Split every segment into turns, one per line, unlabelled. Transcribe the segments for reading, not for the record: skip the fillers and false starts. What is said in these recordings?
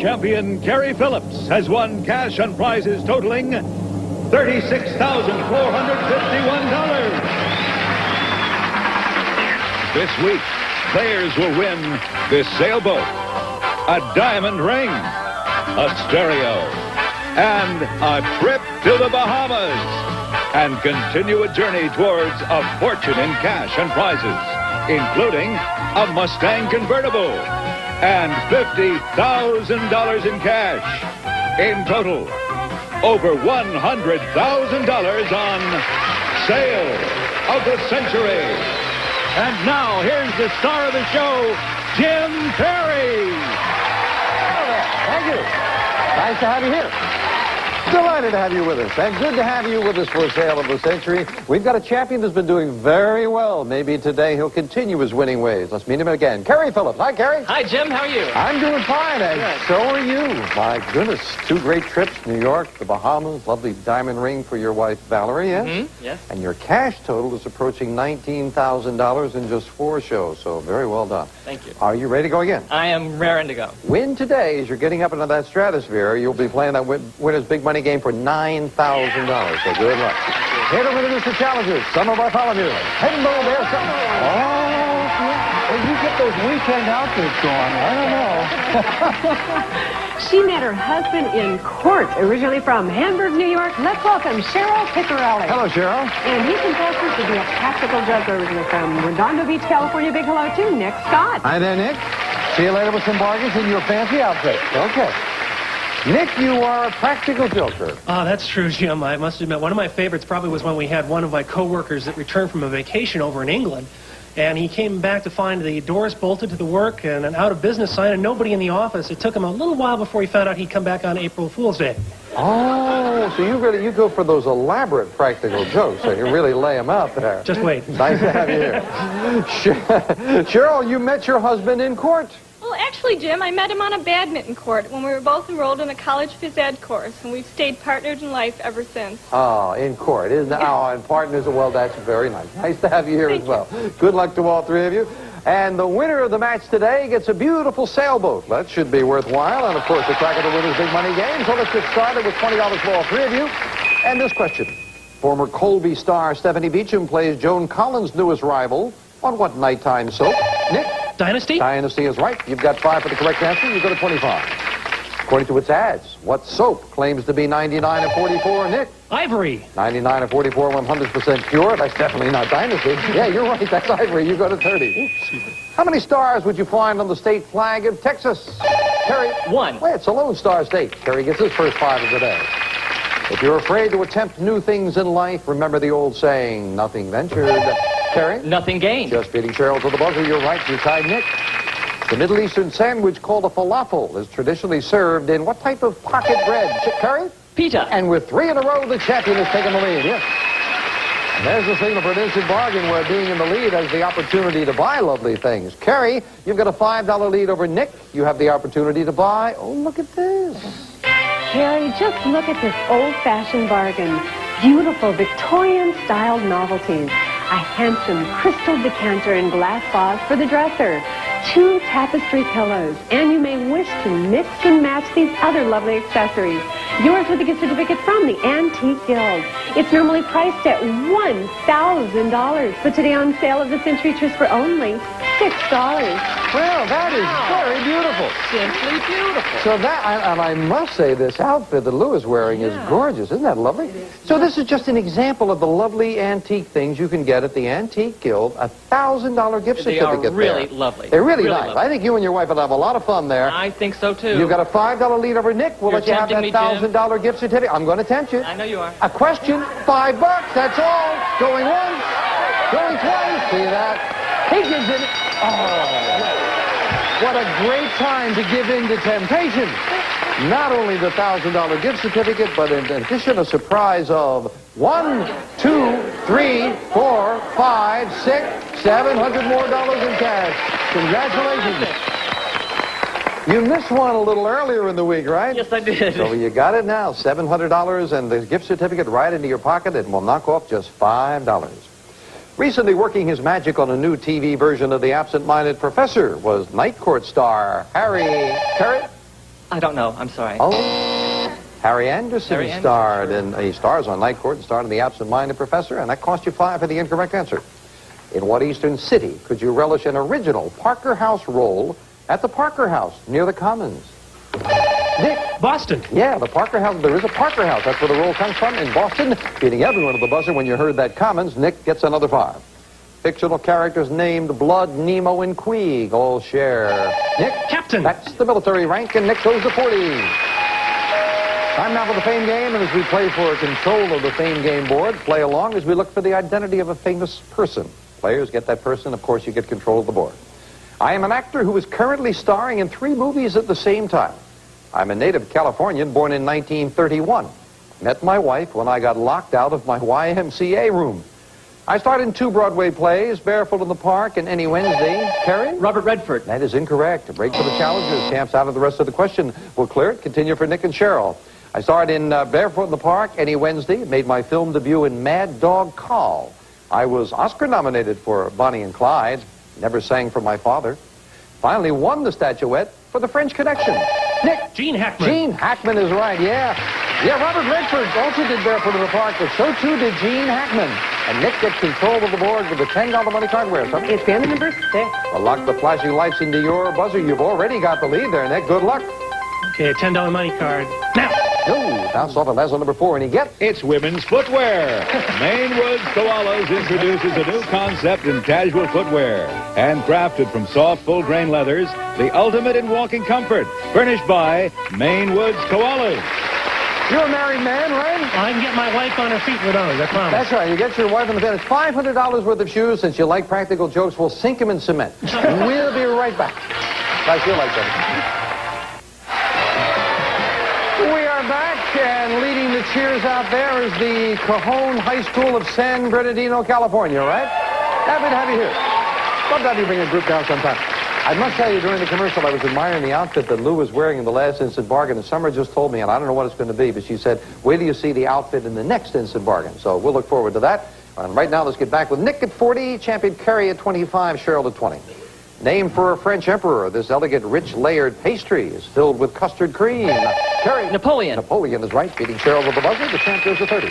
champion Kerry Phillips has won cash and prizes totaling $36,451. This week, players will win this sailboat, a diamond ring, a stereo, and a trip to the Bahamas, and continue a journey towards a fortune in cash and prizes, including a Mustang convertible and $50,000 in cash. In total, over $100,000 on Sale of the Century. And now, here's the star of the show, Jim Kerry.
Thank you. Nice to have you here. Delighted to have you with us, and good to have you with us for Sale of the Century. We've got a champion that's been doing very well. Maybe today he'll continue his winning ways. Let's meet him again. Kerry Phillips. Hi, Kerry.
Hi, Jim. How are you?
I'm doing fine, and so are you. My goodness, 2 great trips, New York, the Bahamas, lovely diamond ring for your wife, Valerie, yes?
Mm-hmm. Yes.
And your cash total is approaching $19,000 in just 4 shows, so very well done.
Thank you.
Are you ready to go again?
I am raring to go.
Win today as you're getting up into that stratosphere. You'll be playing that winner's big money game for $9,000. So good luck. Here to introduce the challengers, some of our volunteers. Hello there, some. Well, you get those weekend outfits going. I don't know.
She met her husband in court, originally from Hamburg, New York. Let's welcome Cheryl Piccarelli.
Hello, Cheryl.
And he confesses to be a practical joker, originally from Redondo Beach, California. Big hello to Nick Scott.
Hi there, Nick. See you later with some bargains in your fancy outfit. Okay. Nick, you are a practical joker.
Oh, that's true, Jim. I must admit, one of my favorites probably was when we had one of my coworkers that returned from a vacation over in England, and he came back to find the doors bolted to the work and an out-of-business sign and nobody in the office. It took him a little while before he found out he'd come back on April Fool's Day.
Oh, so you go for those elaborate practical jokes, so you really lay them out there.
Just wait.
Nice to have you here. Cheryl, you met your husband in court.
Well, actually, Jim, I met him on a badminton court when we were both enrolled in a college phys ed course, and we've stayed partnered in life ever since.
Oh, in court, isn't it? Oh, and partners, well, that's very nice. Nice to have you here as well. Good luck to all 3 of you. And the winner of the match today gets a beautiful sailboat. That should be worthwhile. And, of course, the crack of the winner's big money game. So let's get started with $20 for all 3 of you. And this question. Former Colby star Stephanie Beacham plays Joan Collins' newest rival on what nighttime soap? Nick?
Dynasty?
Dynasty is right. You've got 5 for the correct answer. You go to 25. According to its ads, what soap claims to be 99 and 44? Nick?
Ivory.
99 and 44, 100% pure. That's definitely not Dynasty. Yeah, you're right. That's Ivory. You go to 30. How many stars would you find on the state flag of Texas? Kerry?
1.
Well, it's a Lone Star state. Kerry gets his first 5 of the day. If you're afraid to attempt new things in life, remember the old saying, nothing ventured. Kerry?
Nothing gained.
Just beating Cheryl to the buzzer. You're right. You tied Nick. The Middle Eastern sandwich called a falafel is traditionally served in what type of pocket bread? Kerry?
Pita.
And with 3 in a row, the champion has taken the lead. Yes. And there's the signal for an instant bargain where being in the lead has the opportunity to buy lovely things. Kerry, you've got a $5 lead over Nick. You have the opportunity to buy. Oh, look at this.
Kerry, just look at this old-fashioned bargain. Beautiful Victorian-styled novelties. A handsome crystal decanter and glass vase for the dresser. 2 tapestry pillows. And you may wish to mix and match these other lovely accessories. Yours with a gift certificate from the Antique Guild. It's normally priced at $1,000, but today on Sale of the Century Tris for only $6.
Well, that is very beautiful.
Simply beautiful.
So that, and I must say, this outfit that Lou is wearing is gorgeous. Isn't that lovely? So this is just an example of the lovely antique things you can get at the Antique Guild. $1,000 gift certificate.
They are really
there.
lovely.
They're really nice.
Lovely.
I think you and your wife will have a lot of fun there.
I think so, too.
You've got a $5 lead over Nick. We'll let you have that $1,000 gift certificate. I'm going to tempt you.
I know you are.
A question, $5. That's all. Going once, going twice. See that? He gives it. Oh, what a great time to give in to temptation. Not only the $1,000 gift certificate, but in addition, a surprise of 1, 2, 3, 4, 5, 6, $700 more in cash. Congratulations. You missed one a little earlier in the week, right?
Yes, I did.
So you got it now, $700 and the gift certificate right into your pocket. It will knock off just $5. Recently working his magic on a new TV version of The Absent-Minded Professor was Night Court star Kerry.
I don't know. I'm sorry.
Oh, Harry Anderson
Harry Anderson,
starred
sure.
in, he stars on Night Court and starred in The Absent-Minded Professor, and that cost you 5 for the incorrect answer. In what eastern city could you relish an original Parker House roll at the Parker House near the Commons? Nick?
Boston.
Yeah, the Parker House. There is a Parker House. That's where the roll comes from in Boston. Beating everyone at the buzzer when you heard that Commons. Nick gets another 5. Fictional characters named Blood, Nemo, and Queeg all share. Nick?
Captain.
That's the military rank, and Nick goes to 40. Time now for the Fame Game, and as we play for control of the Fame Game board, play along as we look for the identity of a famous person. Players get that person, of course you get control of the board. I am an actor who is currently starring in 3 movies at the same time. I'm a native Californian born in 1931. Met my wife when I got locked out of my YMCA room. I starred in 2 Broadway plays, Barefoot in the Park and Any Wednesday. Kerry?
Robert Redford.
That is incorrect. A break for the challengers. Camps out of the rest of the question. We'll clear it. Continue for Nick and Cheryl. I starred in Barefoot in the Park, Any Wednesday. Made my film debut in Mad Dog Call. I was Oscar nominated for Bonnie and Clyde. Never sang for my father. Finally won the statuette for The French Connection. Nick?
Gene Hackman.
Gene Hackman is right, yeah. Yeah, Robert Redford also did Barefoot in the Park, but so too did Gene Hackman. And Nick gets control of the board with the $10 money card. Where, son?
It's family number 6.
Well, lock the flashing lights into your buzzer. You've already got the lead there, Nick. Good luck.
Okay, $10 money card. Now.
No, bounce off of Lazo number 4, and he gets...
It's women's footwear. Maine Woods Koalas introduces a new concept in casual footwear. Handcrafted from soft, full-grain leathers, the ultimate in walking comfort. Furnished by Maine Woods Koalas.
You're a married man, right?
I can get my wife on her feet with those, I promise.
That's right. You get your wife in the bed. It's $500 worth of shoes. Since you like practical jokes, we'll sink them in cement. We'll be right back. I feel like that. We are back, and leading the cheers out there is the Cajon High School of San Bernardino, California, right? Happy to have you here. Love to have you bring a group down sometime. I must tell you, during the commercial, I was admiring the outfit that Lou was wearing in the last Instant Bargain, and Summer just told me, and I don't know what it's going to be, but she said, wait till you see the outfit in the next Instant Bargain. So we'll look forward to that. And right now, let's get back with Nick at 40, champion Kerry at 25, Cheryl at 20. Named for a French emperor, this elegant, rich, layered pastry is filled with custard cream. Kerry.
Napoleon.
Napoleon is right, beating Cheryl with the buzzer. The champ goes to 30.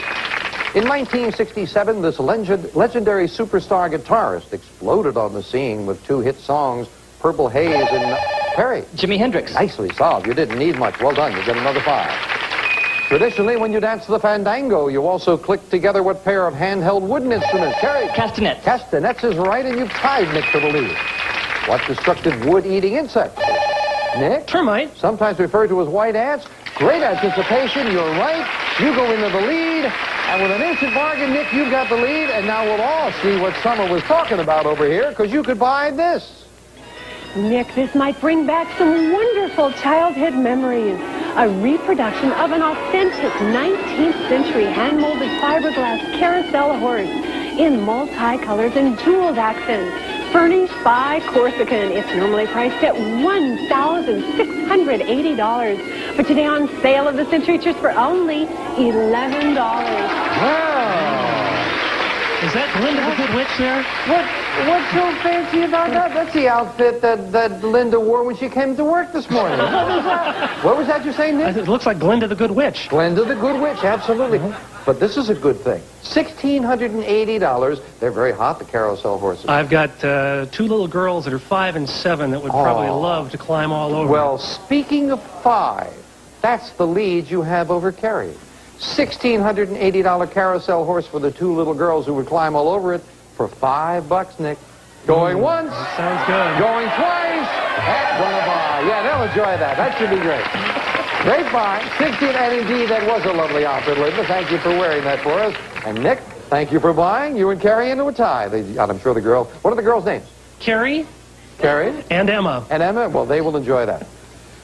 In 1967, this legendary superstar guitarist exploded on the scene with 2 hit songs, Purple Haze and Kerry.
Jimi Hendrix.
Nicely solved. You didn't need much. Well done. You get another 5. Traditionally, when you dance the fandango, you also click together what pair of handheld wooden instruments? Kerry.
Castanets.
Castanets is right, and you've tied Nick for the lead. What destructive wood-eating insect? Nick?
Termite.
Sometimes referred to as white ants. Great anticipation. You're right. You go into the lead. And with an Instant Bargain, Nick, you've got the lead. And now we'll all see what Summer was talking about over here, because you could buy this.
Nick, this might bring back some wonderful childhood memories. A reproduction of an authentic 19th century hand-molded fiberglass carousel horse in multi-colors and jeweled accents, furnished by Corsican. It's normally priced at $1,680, but today on sale of the century just for only $11.
Wow.
Is that Linda the Good Witch there?
What's so fancy about that? That's the outfit that Linda wore when she came to work this morning. What was that? What was that you're saying, Nick?
It looks like Glinda the Good Witch.
Glinda the Good Witch, absolutely. But this is a good thing. $1,680. They're very hot, the carousel horses.
I've got 2 little girls that are 5 and 7 that would probably love to climb all over.
Well, speaking of 5, that's the lead you have over Kerry. $1,680 carousel horse for the 2 little girls who would climb all over it for $5, Nick. Going once.
Sounds good.
Going twice. That's gonna buy. Yeah, they'll enjoy that. That should be great. Great buy. 16, and indeed, that was a lovely outfit, Linda. Thank you for wearing that for us. And Nick, thank you for buying. You and Kerry into a tie. I'm sure the girls. What are the girls' names?
Kerry.
Kerry.
And Emma.
And Emma. Well, they will enjoy that.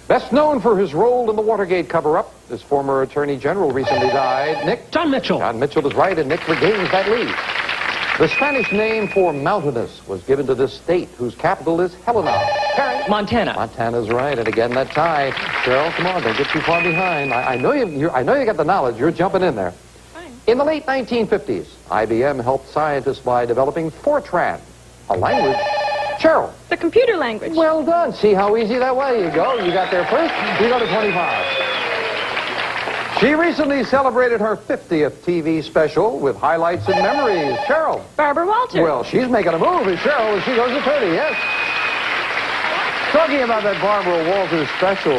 Best known for his role in the Watergate cover-up, this former Attorney General recently died. Nick?
John Mitchell.
John Mitchell is right, and Nick regains that lead. The Spanish name for mountainous was given to this state, whose capital is Helena. Kerry?
Montana.
Montana's right, and again that tie. Cheryl, come on, don't get too far behind. I know you got the knowledge. You're jumping in there.
Fine.
In the late 1950s, IBM helped scientists by developing Fortran, a language Cheryl.
The computer language.
Well done. See how easy that was? You go. You got there first. You go to 25. She recently celebrated her 50th TV special with highlights and memories. Cheryl.
Barbara Walters.
Well, she's making a move as Cheryl as she goes to 30, yes. Talking about that Barbara Walters special,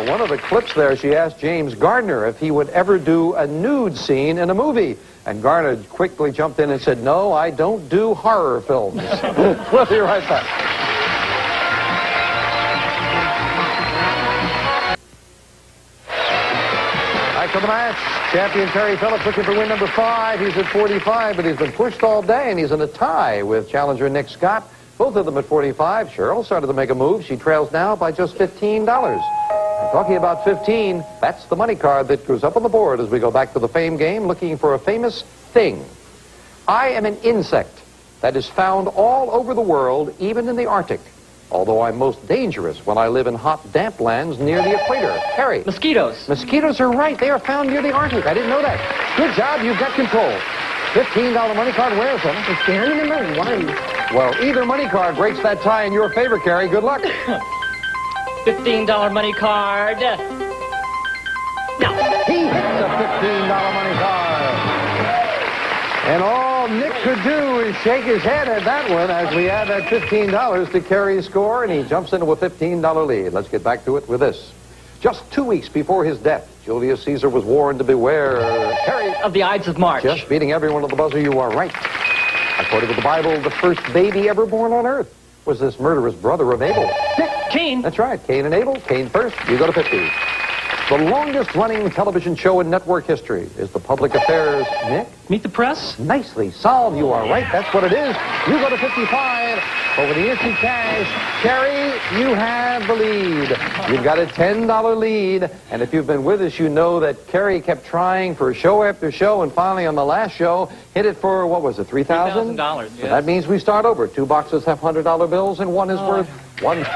one of the clips there, she asked James Gardner if he would ever do a nude scene in a movie. And Garner quickly jumped in and said, "No, I don't do horror films." We'll be right back. Back to the match. Champion Terry Phillips looking for win number 5. He's at 45, but he's been pushed all day, and he's in a tie with challenger Nick Scott. Both of them at 45. Cheryl started to make a move. She trails now by just $15. And talking about 15, that's the money card that goes up on the board as we go back to the fame game looking for a famous thing. I am an insect that is found all over the world, even in the Arctic. Although I'm most dangerous when I live in hot, damp lands near the equator. Kerry.
Mosquitoes.
Mosquitoes are right. They are found near the Arctic. I didn't know that. Good job. You've got control. $15 money card. Where's them?
It's down to number 1.
Well, either money card breaks that tie in your favor, Kerry. Good luck.
$15 money card. No.
He hits a $15 money card. And all Nick could do is shake his head at that one as we add that $15 to Kerry's score, and he jumps into a $15 lead. Let's get back to it with this. Just 2 weeks before his death, Julius Caesar was warned to beware, Kerry,
Of the Ides of March.
just beating everyone at the buzzer. You are right. According to the Bible, the first baby ever born on earth was this murderous brother of Abel. Nick.
Cain.
That's right. Cain and Abel. Cain first. You go to 50. The longest-running television show in network history is the Public Affairs. Nick?
Meet the Press.
Nicely solved. You are right. That's what it is. You go to 55. Over the instant cash, Kerry, you have the lead. You've got a $10 lead. And if you've been with us, you know that Kerry kept trying for show after show, and finally on the last show, hit it for, what was it, $3,000?
$3,000,
So that means we start over. 2 boxes have $100 bills, and one is worth $1,000.
Oh,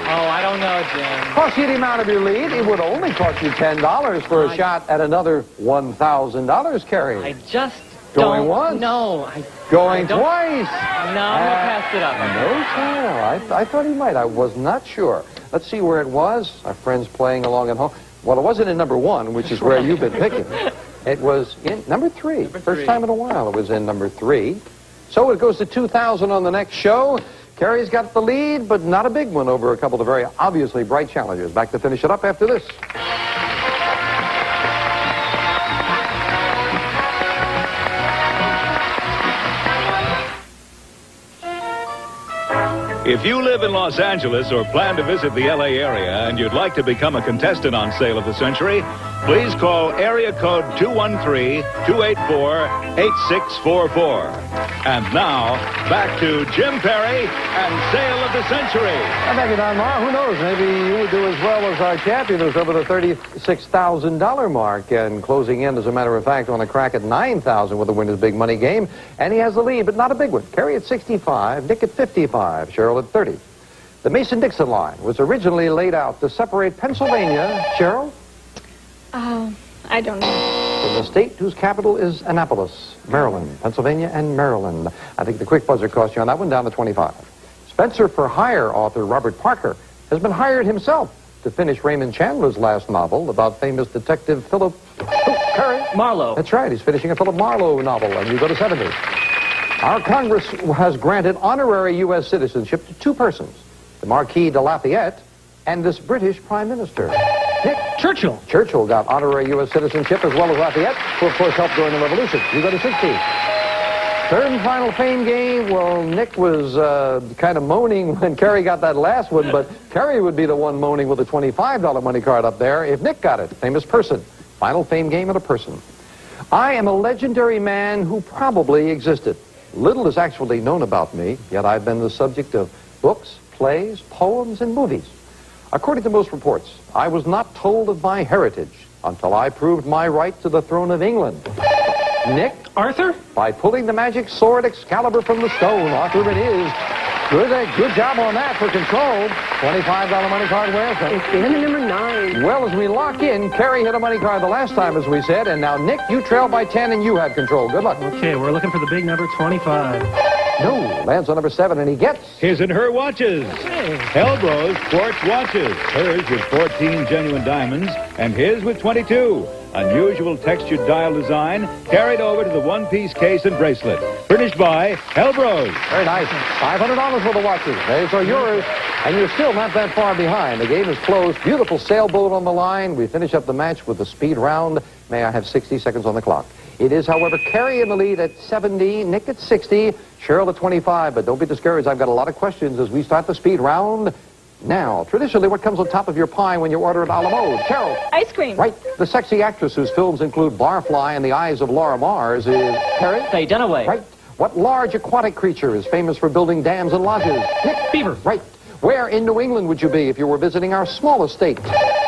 I don't know, Jim.
Cost you the amount of your lead. It would only cost you $10 for a shot at another $1,000, Kerry.
I just
Going
don't
once.
know.
Going
I don't-
twice.
No, I'm going to pass it up.
No, sir. I thought he might. I was not sure. Let's see where it was. Our friends playing along at home. Well, it wasn't in number 1, which is where you've been picking. It was in number 3. First time in a while it was in number 3. So it goes to 2,000 on the next show. Kerry's got the lead, but not a big one over a couple of very obviously bright challengers. Back to finish it up after this.
If you live in Los Angeles or plan to visit the LA area and you'd like to become a contestant on Sale of the Century, please call area code 213-284-8644. And now, back to Jim Perry and Sale of the Century.
And thank you, Don Marr. Who knows? Maybe you would do as well as our champion, who's over the $36,000 mark and closing in, as a matter of fact, on a crack at $9,000 with the winner's big money game. And he has the lead, but not a big one. Kerry at 65, Nick at 55, Cheryl at 30. The Mason-Dixon line was originally laid out to separate Pennsylvania, Cheryl,
I don't know.
from the state whose capital is Annapolis, Maryland, Pennsylvania, and Maryland. I think the quick buzzer cost you on that one down to 25. Spencer for Hire author Robert Parker has been hired himself to finish Raymond Chandler's last novel about famous detective Philip Kerry.
Marlowe.
That's right. He's finishing a Philip Marlowe novel, and you go to 70. Our Congress has granted honorary U.S. citizenship to 2 persons, the Marquis de Lafayette and this British Prime Minister. Nick?
Churchill.
Churchill got honorary U.S. citizenship as well as Lafayette, who of course helped during the Revolution. You go to 60. Third and final fame game. Well, Nick was kind of moaning when Kerry got that last one, but Kerry would be the one moaning with the $25 money card up there if Nick got it. Famous person. Final fame game and a person. I am a legendary man who probably existed. Little is actually known about me, yet I've been the subject of books, plays, poems, and movies. According to most reports, I was not told of my heritage until I proved my right to the throne of England. Nick?
Arthur?
By pulling the magic sword Excalibur from the stone. Arthur it is. Good job on that for control. $25 money card where?
It's down to number 9.
Well, as we lock in, Kerry hit a money card the last time, as we said, and now, Nick, you trail by 10 and you have control. Good luck.
Okay, we're looking for the big number 25.
No. Lands on number 7, and he gets...
His and her watches. Helbros Quartz watches. Hers with 14 genuine diamonds, and his with 22. Unusual textured dial design carried over to the one-piece case and bracelet. Furnished by Helbros.
Very nice. $500 for the watches. Those are yours. And you're still not that far behind. The game is closed. Beautiful sailboat on the line. We finish up the match with the speed round. May I have 60 seconds on the clock? It is, however, Kerry in the lead at 70, Nick at 60, Cheryl at 25. But don't be discouraged. I've got a lot of questions as we start the speed round now. Traditionally, what comes on top of your pie when you order at a la mode? Cheryl.
Ice cream.
Right. The sexy actress whose films include Barfly and The Eyes of Laura Mars is Kerry.
Faye Dunaway.
Right. What large aquatic creature is famous for building dams and lodges? Nick.
Beaver.
Right. Where in New England would you be if you were visiting our smallest state?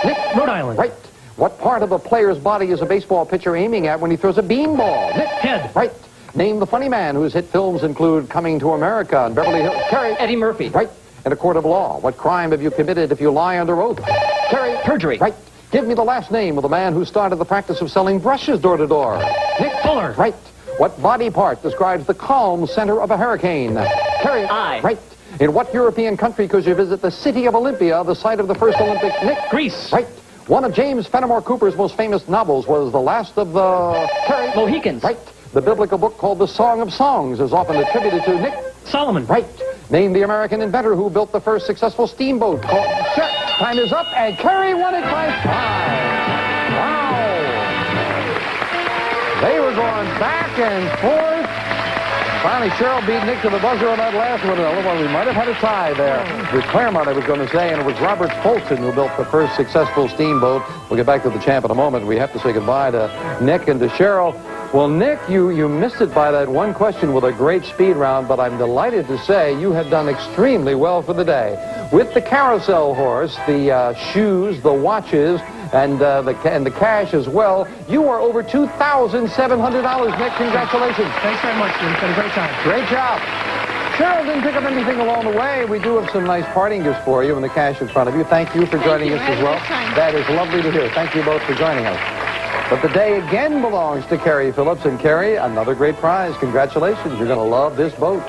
Nick.
Rhode Island.
Right. What part of a player's body is a baseball pitcher aiming at when he throws a beanball? Nick.
Head.
Right. Name the funny man whose hit films include Coming to America and Beverly Hills. Kerry.
Eddie Murphy.
Right. In a court of law, what crime have you committed if you lie under oath? Kerry.
Perjury.
Right. Give me the last name of the man who started the practice of selling brushes door to door.
Nick Fuller.
Right. What body part describes the calm center of a hurricane? Kerry.
Eye.
Right. In what European country could you visit the city of Olympia, the site of the first Olympics? Nick.
Greece.
Right. One of James Fenimore Cooper's most famous novels was The Last of the... Kerry.
Mohicans.
Right. The biblical book called The Song of Songs is often attributed to Nick.
Solomon.
Right. Name the American inventor who built the first successful steamboat called... Time is up, and Kerry won it by 5. Wow. They were going back and forth. Finally, Cheryl beat Nick to the buzzer on that last one. We might have had a tie there with Claremont, I was going to say, and it was Robert Fulton who built the first successful steamboat. We'll get back to the champ in a moment. We have to say goodbye to Nick and to Cheryl. Well, Nick, you missed it by that one question with a great speed round, but I'm delighted to say you have done extremely well for the day. With the carousel horse, the shoes, the watches, and the cash as well, you are over $2,700, Nick. Congratulations.
Thanks very much, Jim. It's been a great time.
Great job. Cheryl didn't pick up anything along the way. We do have some nice parting gifts for you and the cash in front of you. Thank you for joining us as well. That is lovely to hear. Thank you both for joining us. But the day again belongs to Kerry Phillips. And Kerry, another great prize. Congratulations. You're going to love this boat.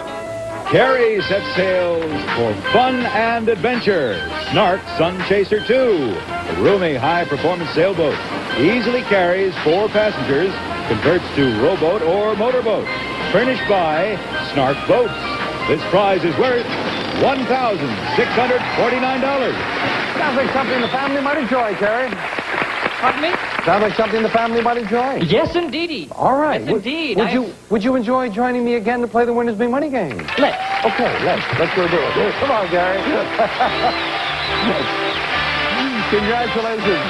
Kerry sets sails for fun and adventure. Snark Sun Chaser 2, a roomy high-performance sailboat. Easily carries 4 passengers, converts to rowboat or motorboat. Furnished by Snark Boats. This prize is worth $1,649.
Sounds like something the family might enjoy, Kerry.
Pardon me?
Sounds like something the family might enjoy.
Yes, indeedy.
All right.
Yes, indeed.
Would you enjoy joining me again to play the Winners Big Money game?
Let's.
Okay, let's go do it. Here, come on, Gary. Congratulations.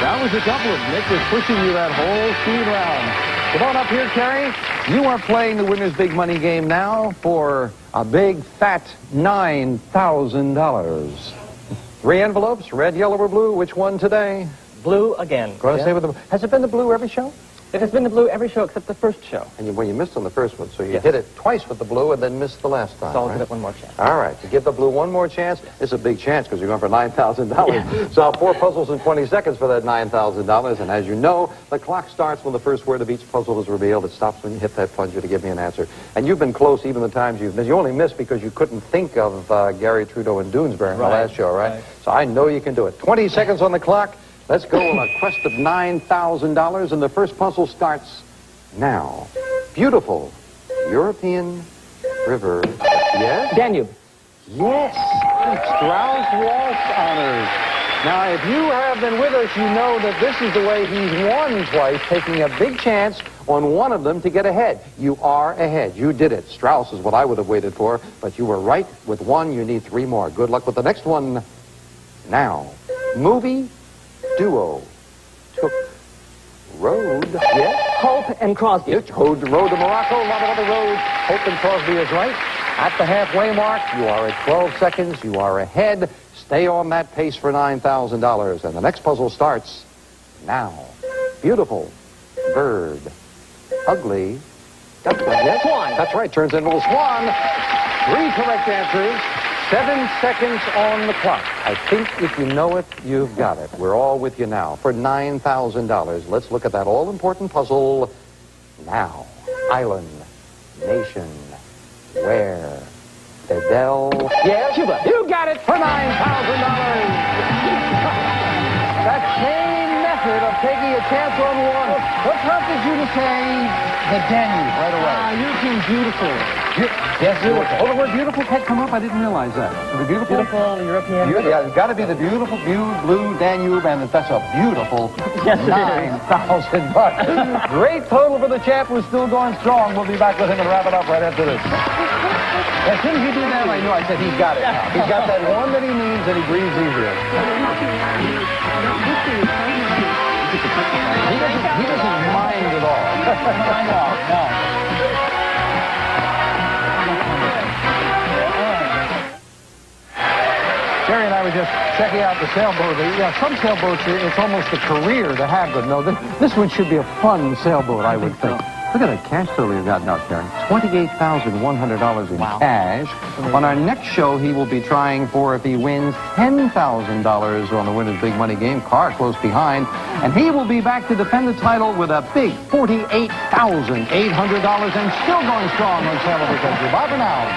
That was a couple of Nick was pushing you that whole speed round. Come on up here, Kerry. You are playing the Winners Big Money game now for a big, fat $9,000. 3 envelopes, red, yellow, or blue. Which one today?
Blue again.
Going to stay with the... Has it been the blue every show?
It has been the blue every show except the first show.
And you missed on the first one, so you
Yes.
hit it twice with the blue and then missed the last time.
So I'll
right?
give it one more chance.
All right, to give the blue one more chance. It's a big chance because you're going for $9,000. Solve 4 puzzles in 20 seconds for that $9,000. And as you know, the clock starts when the first word of each puzzle is revealed. It stops when you hit that plunger to give me an answer. And you've been close even the times you've missed. You only missed because you couldn't think of Gary Trudeau and Doonesbury in the last show, right? So I know you can do it. 20 seconds on the clock. Let's go on a quest of $9,000. And the first puzzle starts now. Beautiful European river. Yes?
Danube.
Yes. Strauss Waltz honors. Now, if you have been with us, you know that this is the way he's won twice, taking a big chance on one of them to get ahead. You are ahead. You did it. Strauss is what I would have waited for, but you were right with one. You need 3 more. Good luck with the next one. Now, movie duo took road. Yes?
Hope and Crosby.
Road to Morocco, a lot of other roads. Hope and Crosby is right. At the halfway mark, you are at 12 seconds. You are ahead. Stay on that pace for $9,000. And the next puzzle starts now. Beautiful bird. Ugly duckling. Yes?
Swan.
That's right. Turns into a swan. 3 correct answers. 7 seconds on the clock. I think if you know it, you've got it. We're all with you now for $9,000. Let's look at that all-important puzzle now. Island, nation, Where? Fidel. Yeah, Cuba. You got it for $9,000. That same method of taking a chance on one. What prompted you to say the Danube right away?
European beautiful.
Yes, beautiful.
Oh, the word beautiful had come up? I didn't realize that. The beautiful?
Beautiful European.
Yeah, it's got to be the beautiful blue Danube, and that's a beautiful
Yes, it is.
$9,000. Great total for the chap who's still going strong. We'll be back with him and wrap it up right after this. As soon as you did that, I knew. I said, he's got it now. He's got that one that he needs, and he breathes easier. He doesn't mind at all. No. Kerry and I were just checking out the sailboat. Yeah, some sailboats, it's almost a career to have them. No, this one should be a fun sailboat, I would think. Look at that cash total you've got now, Kerry. $28,100 in cash. On our next show, he will be trying for, if he wins, $10,000 on the Winner's Big Money game. Carr close behind. And he will be back to defend the title with a big $48,800 and still going strong on Sail Over Country. Bye for now.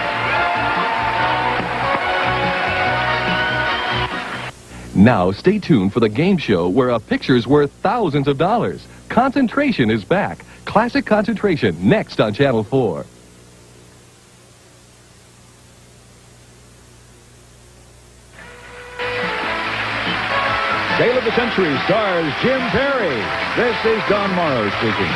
Now, stay tuned for the game show where a picture's worth thousands of dollars. Concentration is back. Classic Concentration, next on Channel 4.
Tale of the Century stars Jim Perry. This is Don Morrow speaking.